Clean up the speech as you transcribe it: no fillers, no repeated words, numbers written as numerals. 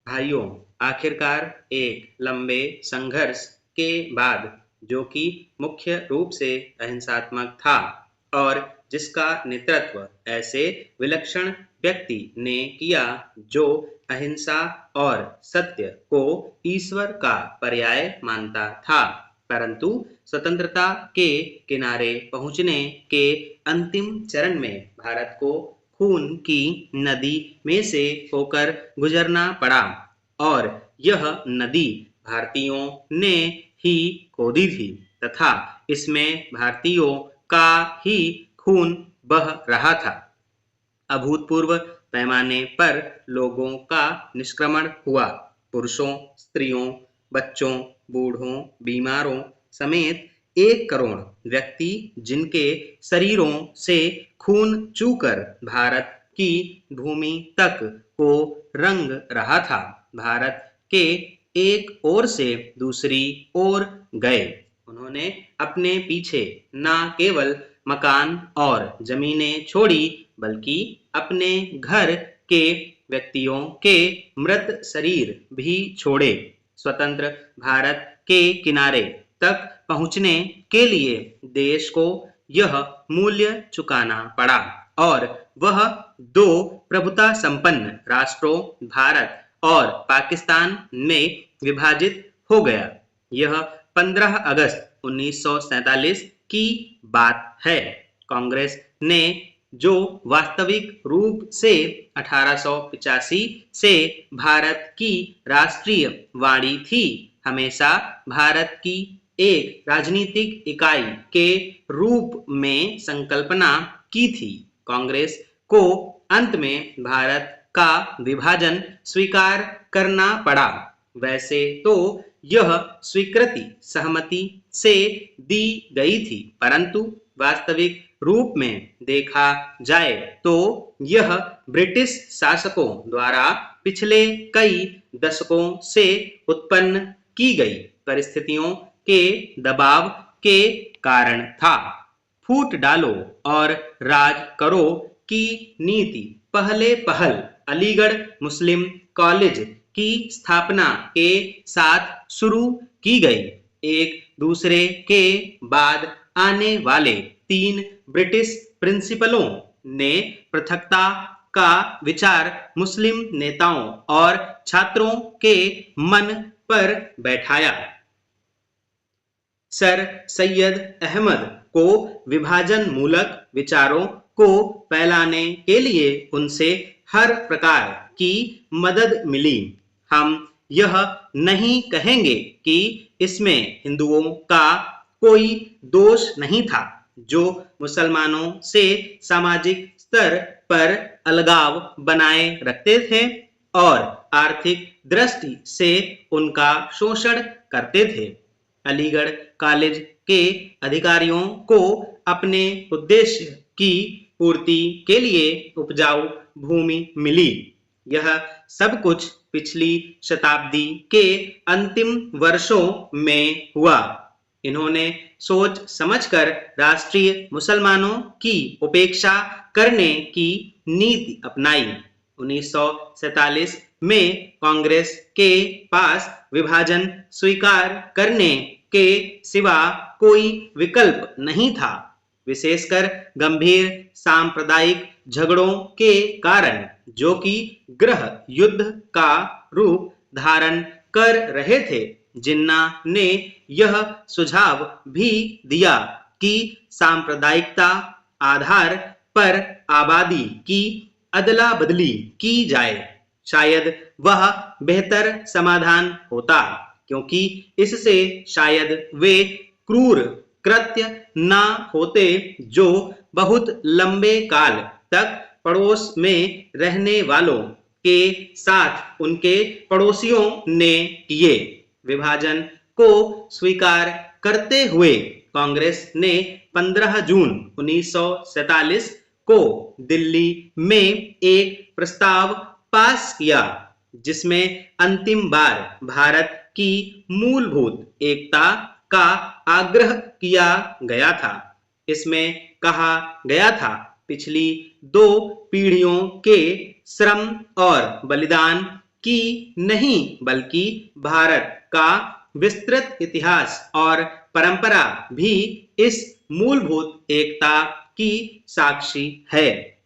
भाइयों, आखिरकार एक लंबे संघर्ष के बाद, जो कि मुख्य रूप से अहिंसात्मक था और जिसका नेतृत्व ऐसे विलक्षण व्यक्ति ने किया जो अहिंसा और सत्य को ईश्वर का पर्याय मानता था, परंतु स्वतंत्रता के किनारे पहुंचने के अंतिम चरण में भारत को खून की नदी में से होकर गुजरना पड़ा और यह नदी भारतीयों ने ही खोदी थी तथा इसमें भारतीयों का ही खून बह रहा था। अभूतपूर्व पैमाने पर लोगों का निष्क्रमण हुआ। पुरुषों, स्त्रियों, बच्चों, बूढ़ों, बीमारों समेत 1 करोड़ व्यक्ति जिनके शरीरों से खून चूकर भारत की भूमि तक को रंग रहा था, भारत के एक ओर से दूसरी ओर गए। उन्होंने अपने पीछे न केवल मकान और जमीनें छोड़ी बल्कि अपने घर के व्यक्तियों के मृत शरीर भी छोड़े। स्वतंत्र भारत के किनारे तक पहुंचने के लिए देश को यह मूल्य चुकाना पड़ा और वह 2 प्रभुता संपन्न राष्ट्रों भारत और पाकिस्तान में विभाजित हो गया। यह 15 अगस्त 1947 की बात है। कांग्रेस ने जो वास्तविक रूप से 1885 से भारत की राष्ट्रीय वाणी थी, हमेशा भारत की एक राजनीतिक इकाई के रूप में संकल्पना की थी। कांग्रेस को अंत में भारत का विभाजन स्वीकार करना पड़ा। वैसे तो यह स्वीकृति सहमति से दी गई थी, परंतु वास्तविक रूप में देखा जाए तो यह ब्रिटिश शासकों द्वारा पिछले कई दशकों से उत्पन्न की गई परिस्थितियों के दबाव के कारण था। फूट डालो और राज करो की नीति पहले पहल अलीगढ़ मुस्लिम कॉलेज की स्थापना के साथ शुरू की गई। एक दूसरे के बाद आने वाले 3 ब्रिटिश प्रिंसिपलों ने पृथकता का विचार मुस्लिम नेताओं और छात्रों के मन पर बैठाया। सर सैयद अहमद को विभाजन मूलक विचारों को फैलाने के लिए उनसे हर प्रकार की मदद मिली। हम यह नहीं कहेंगे कि इसमें हिंदुओं का कोई दोष नहीं था, जो मुसलमानों से सामाजिक स्तर पर अलगाव बनाए रखते थे और आर्थिक दृष्टि से उनका शोषण करते थे। अलीगढ़ कॉलेज के अधिकारियों को अपने उद्देश्य की पूर्ति के लिए उपजाऊ भूमि मिली। यह सब कुछ पिछली शताब्दी के अंतिम वर्षों में हुआ। इन्होंने सोच समझकर राष्ट्रीय मुसलमानों की उपेक्षा करने की नीति अपनाई। 1947 में कांग्रेस के पास विभाजन स्वीकार करने के सिवा कोई विकल्प नहीं था, विशेषकर गंभीर सांप्रदायिक झगड़ों के कारण, जो कि गृह युद्ध का रूप धारण कर रहे थे। जिन्ना ने यह सुझाव भी दिया कि सांप्रदायिकता आधार पर आबादी की अदला बदली की जाए। शायद वह बेहतर समाधान होता, क्योंकि इससे शायद वे क्रूर कृत्य न होते जो बहुत लंबे काल तक पड़ोस में रहने वालों के साथ उनके पड़ोसियों ने किए। विभाजन को स्वीकार करते हुए कांग्रेस ने 15 जून 1947 को दिल्ली में एक प्रस्ताव पास किया, जिसमें अंतिम बार भारत की मूलभूत एकता का आग्रह किया गया था। इसमें कहा गया था, पिछली 2 पीढ़ियों के श्रम और बलिदान की नहीं बल्कि भारत का विस्तृत इतिहास और परंपरा भी इस मूलभूत एकता की साक्षी है।